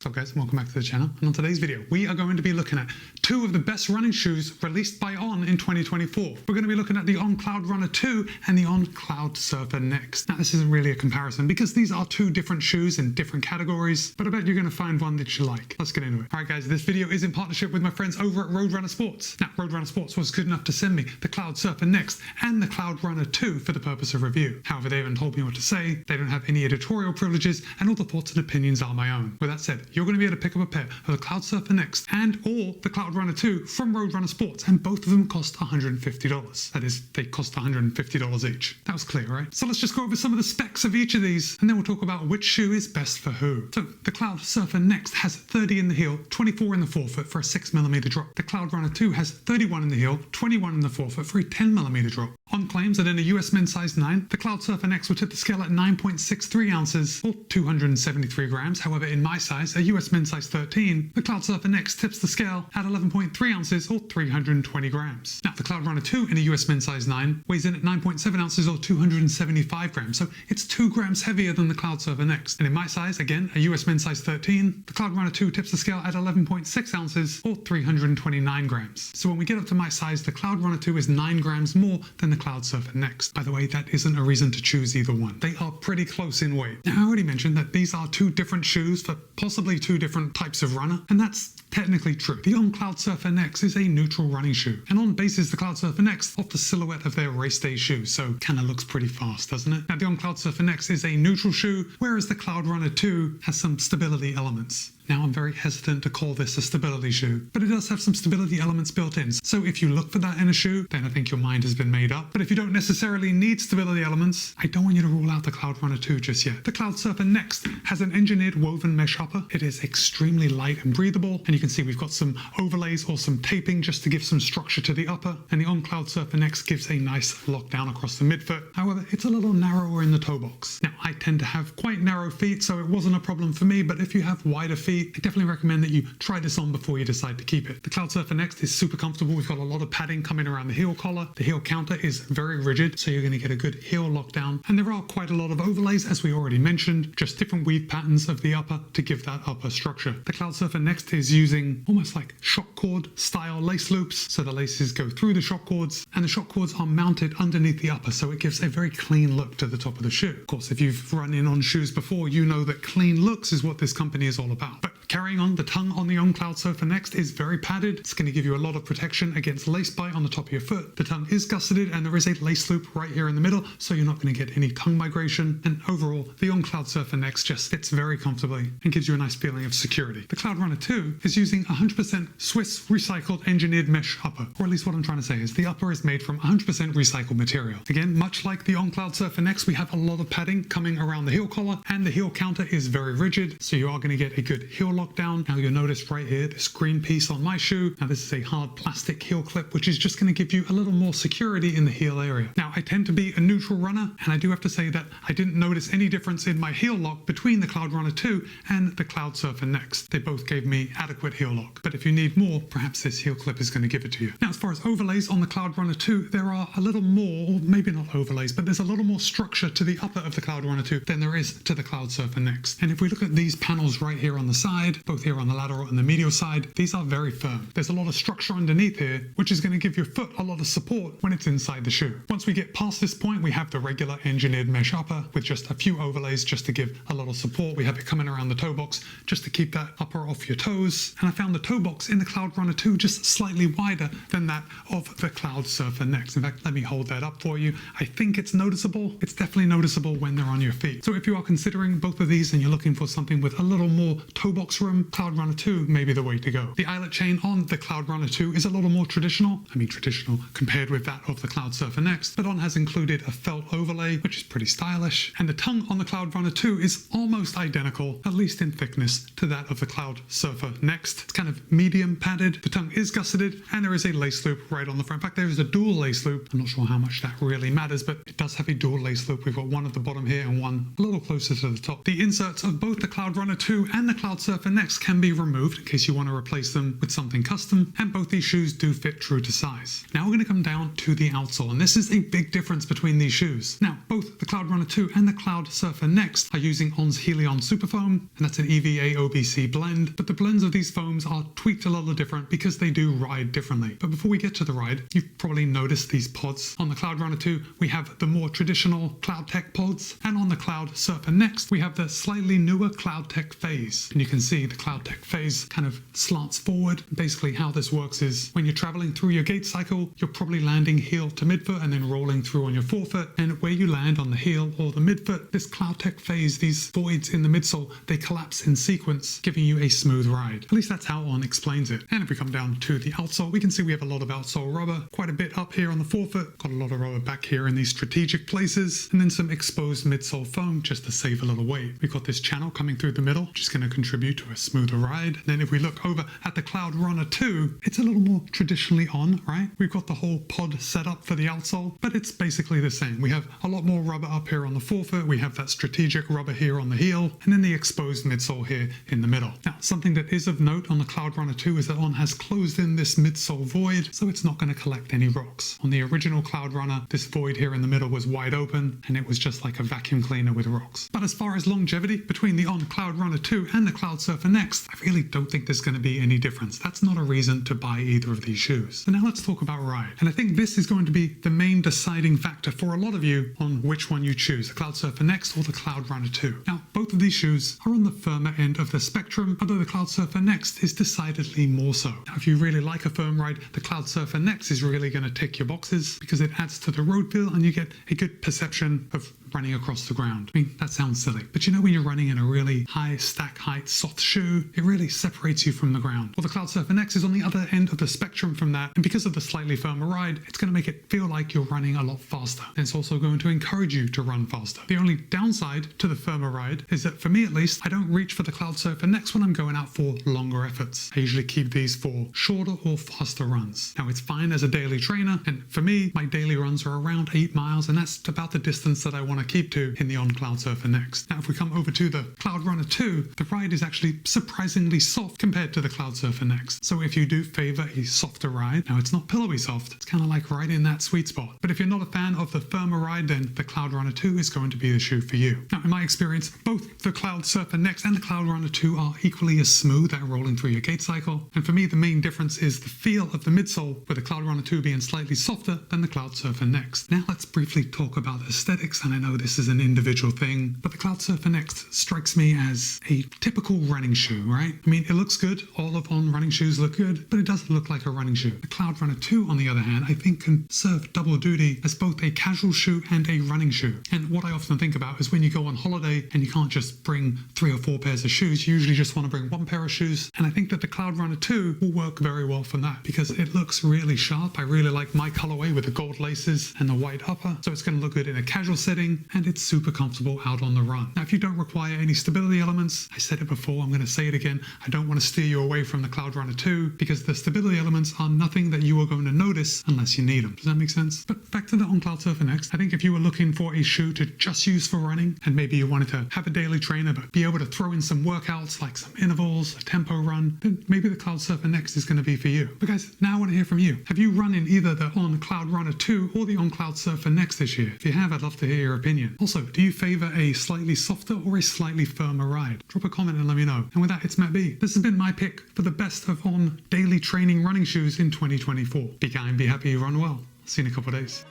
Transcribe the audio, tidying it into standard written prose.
What's up guys, and welcome back to the channel. And on today's video, we are going to be looking at two of the best running shoes released by On in 2024. We're going to be looking at the On Cloudrunner 2 and the On Cloudsurfer Next. Now this isn't really a comparison because these are two different shoes in different categories, but I bet you're going to find one that you like. Let's get into it. Alright guys, this video is in partnership with my friends over at Roadrunner Sports. Now Roadrunner Sports was good enough to send me the Cloudsurfer Next and the Cloudrunner 2 for the purpose of review. However, they haven't told me what to say, they don't have any editorial privileges, and all the thoughts and opinions are my own. With that said, you're going to be able to pick up a pair of the Cloudsurfer Next and or the Cloudrunner 2 from Roadrunner Sports, and both of them cost $150. That is, they cost $150 each. That was clear, right? So let's just go over some of the specs of each of these, and then we'll talk about which shoe is best for who. So the Cloudsurfer Next has 30 in the heel, 24 in the forefoot for a 6mm drop. The Cloudrunner 2 has 31 in the heel, 21 in the forefoot for a 10mm drop. On claims that in a US men's size 9, the Cloudsurfer Next will tip the scale at 9.63 ounces or 273 grams. However, in my size, a US men's size 13, the Cloudsurfer Next tips the scale at 11.3 ounces or 320 grams. Now, the Cloudrunner 2 in a US men's size 9 weighs in at 9.7 ounces or 275 grams, so it's 2 grams heavier than the Cloudsurfer Next. And in my size, again, a US men's size 13, the Cloudrunner 2 tips the scale at 11.6 ounces or 329 grams. So when we get up to my size, the Cloudrunner 2 is 9 grams more than the Cloudsurfer Next. By the way, that isn't a reason to choose either one. They are pretty close in weight. Now, I already mentioned that these are two different shoes for possibly two different types of runner, and that's technically true. The On Cloudsurfer Next is a neutral running shoe, and On bases the Cloudsurfer Next off the silhouette of their race day shoe, so kinda looks pretty fast, doesn't it? Now, the On Cloudsurfer Next is a neutral shoe, whereas the Cloudrunner 2 has some stability elements. Now, I'm very hesitant to call this a stability shoe, but it does have some stability elements built in. So if you look for that in a shoe, then I think your mind has been made up. But if you don't necessarily need stability elements, I don't want you to rule out the Cloudrunner 2 just yet. The Cloudsurfer Next has an engineered woven mesh upper. It is extremely light and breathable, and you can see we've got some overlays or some taping just to give some structure to the upper, and the On Cloudsurfer Next gives a nice lockdown across the midfoot. However, it's a little narrower in the toe box. Now, I tend to have quite narrow feet, so it wasn't a problem for me, but if you have wider feet, I definitely recommend that you try this on before you decide to keep it. The Cloudsurfer Next is super comfortable. We've got a lot of padding coming around the heel collar. The heel counter is very rigid, so you're going to get a good heel lockdown. And there are quite a lot of overlays, as we already mentioned, just different weave patterns of the upper to give that upper structure. The Cloudsurfer Next is using almost like shock cord style lace loops, so the laces go through the shock cords, and the shock cords are mounted underneath the upper, so it gives a very clean look to the top of the shoe. Of course, if you've run in on shoes before, you know that clean looks is what this company is all about. But carrying on, the tongue on the On Cloudsurfer Next is very padded. It's going to give you a lot of protection against lace bite on the top of your foot. The tongue is gusseted, and there is a lace loop right here in the middle, so you're not going to get any tongue migration. And overall, the On Cloudsurfer Next just fits very comfortably and gives you a nice feeling of security. The Cloudrunner 2 is using 100% Swiss recycled engineered mesh upper, or at least what I'm trying to say is the upper is made from 100% recycled material. Again, much like the On Cloudsurfer Next, we have a lot of padding coming around the heel collar, and the heel counter is very rigid, so you are going to get a good heel lockdown. Now you'll notice right here, this green piece on my shoe. Now this is a hard plastic heel clip, which is just going to give you a little more security in the heel area. Now I tend to be a neutral runner, and I do have to say that I didn't notice any difference in my heel lock between the Cloudrunner 2 and the Cloudsurfer Next. They both gave me adequate heel lock, but if you need more, perhaps this heel clip is going to give it to you. Now as far as overlays on the Cloudrunner 2, there are a little more, or maybe not overlays, but there's a little more structure to the upper of the Cloudrunner 2 than there is to the Cloudsurfer Next. And if we look at these panels right here on the side, both here on the lateral and the medial side, these are very firm. There's a lot of structure underneath here, which is going to give your foot a lot of support when it's inside the shoe. Once we get past this point, we have the regular engineered mesh upper with just a few overlays just to give a little support. We have it coming around the toe box just to keep that upper off your toes. And I found the toe box in the Cloudrunner 2 just slightly wider than that of the Cloudsurfer Next. In fact, let me hold that up for you. I think it's noticeable. It's definitely noticeable when they're on your feet. So if you are considering both of these and you're looking for something with a little more toe box room, Cloudrunner 2 may be the way to go. The eyelet chain on the Cloudrunner 2 is a little more traditional. I mean traditional compared with that of the Cloudsurfer Next, but On has included a felt overlay, which is pretty stylish. And the tongue on the Cloudrunner 2 is almost identical, at least in thickness, to that of the Cloudsurfer Next. It's kind of medium padded. The tongue is gusseted, and there is a lace loop right on the front. In fact, there is a dual lace loop. I'm not sure how much that really matters, but it does have a dual lace loop. We've got one at the bottom here and one a little closer to the top. The inserts of both the Cloudrunner 2 and the Cloudsurfer Cloudsurfer Next can be removed in case you want to replace them with something custom, and both these shoes do fit true to size. Now we're going to come down to the outsole, and this is a big difference between these shoes. Now, both the Cloudrunner 2 and the Cloudsurfer Next are using On's Helion Superfoam, and that's an EVA OBC blend, but the blends of these foams are tweaked a little different because they do ride differently. But before we get to the ride, you've probably noticed these pods. On the Cloudrunner 2, we have the more traditional CloudTech pods, and on the Cloudsurfer Next, we have the slightly newer CloudTech phase. And you can see the CloudTech phase kind of slants forward. Basically, how this works is when you're traveling through your gait cycle, you're probably landing heel to midfoot and then rolling through on your forefoot. And where you land on the heel or the midfoot, this CloudTech phase, these voids in the midsole, they collapse in sequence, giving you a smooth ride. At least that's how On explains it. And if we come down to the outsole, we can see we have a lot of outsole rubber, quite a bit up here on the forefoot, got a lot of rubber back here in these strategic places, and then some exposed midsole foam just to save a little weight. We've got this channel coming through the middle, which is going to contribute to a smoother ride. And then if we look over at the Cloudrunner 2, it's a little more traditionally On, right? We've got the whole pod set up for the outsole, but it's basically the same. We have a lot more rubber up here on the forefoot, we have that strategic rubber here on the heel, and then the exposed midsole here in the middle. Now, something that is of note on the Cloudrunner 2 is that On has closed in this midsole void, so it's not going to collect any rocks. On the original Cloudrunner, this void here in the middle was wide open, and it was just like a vacuum cleaner with rocks. But as far as longevity between the On Cloudrunner 2 and the Cloudsurfer Next, I really don't think there's going to be any difference. That's not a reason to buy either of these shoes. So now let's talk about ride. And I think this is going to be the main deciding factor for a lot of you on which one you choose, the Cloudsurfer Next or the Cloudrunner 2. Now, both of these shoes are on the firmer end of the spectrum, although the Cloudsurfer Next is decidedly more so. Now, if you really like a firm ride, the Cloudsurfer Next is really going to tick your boxes because it adds to the road feel and you get a good perception of running across the ground. I mean, that sounds silly, but you know when you're running in a really high stack height soft shoe, it really separates you from the ground. Well, the Cloudsurfer Next is on the other end of the spectrum from that, and because of the slightly firmer ride, it's going to make it feel like you're running a lot faster. And it's also going to encourage you to run faster. The only downside to the firmer ride is that, for me at least, I don't reach for the Cloudsurfer Next when I'm going out for longer efforts. I usually keep these for shorter or faster runs. Now, it's fine as a daily trainer, and for me, my daily runs are around 8 miles, and that's about the distance that I want to keep to in the On Cloudsurfer Next. Now, if we come over to the Cloudrunner 2, the ride is actually surprisingly soft compared to the Cloudsurfer Next. So if you do favor a softer ride, now it's not pillowy soft, it's kind of like right in that sweet spot. But if you're not a fan of the firmer ride, then the Cloudrunner 2 is going to be the shoe for you. Now, in my experience, both the Cloudsurfer Next and the Cloudrunner 2 are equally as smooth at rolling through your gait cycle. And for me, the main difference is the feel of the midsole, with the Cloudrunner 2 being slightly softer than the Cloudsurfer Next. Now let's briefly talk about aesthetics, and I know this is an individual thing, but the Cloudsurfer Next strikes me as a typical running shoe, right? I mean, it looks good. All of On running shoes look good, but it doesn't look like a running shoe. The Cloudrunner 2, on the other hand, I think can serve double duty as both a casual shoe and a running shoe. And what I often think about is when you go on holiday and you can't just bring 3 or 4 pairs of shoes, you usually just want to bring 1 pair of shoes. And I think that the Cloudrunner 2 will work very well for that because it looks really sharp. I really like my colorway with the gold laces and the white upper. So it's going to look good in a casual setting, and it's super comfortable out on the run. Now, if you don't require any stability elements, I said it before, I'm going to say it again, I don't want to steer you away from the Cloudrunner 2 because the stability elements are nothing that you are going to notice unless you need them. Does that make sense? But back to the On Cloudsurfer Next, I think if you were looking for a shoe to just use for running, and maybe you wanted to have a daily trainer but be able to throw in some workouts like some intervals, a tempo run, then maybe the Cloudsurfer Next is going to be for you. But guys, now I want to hear from you. Have you run in either the On Cloudrunner 2 or the On Cloudsurfer Next this year? If you have, I'd love to hear your opinion. Also, do you favor a slightly softer or a slightly firmer ride? Drop a comment and let me know. And with that, it's Matt B. This has been my pick for the best of On daily training running shoes in 2024. Be kind, be happy, run well. See you in a couple of days.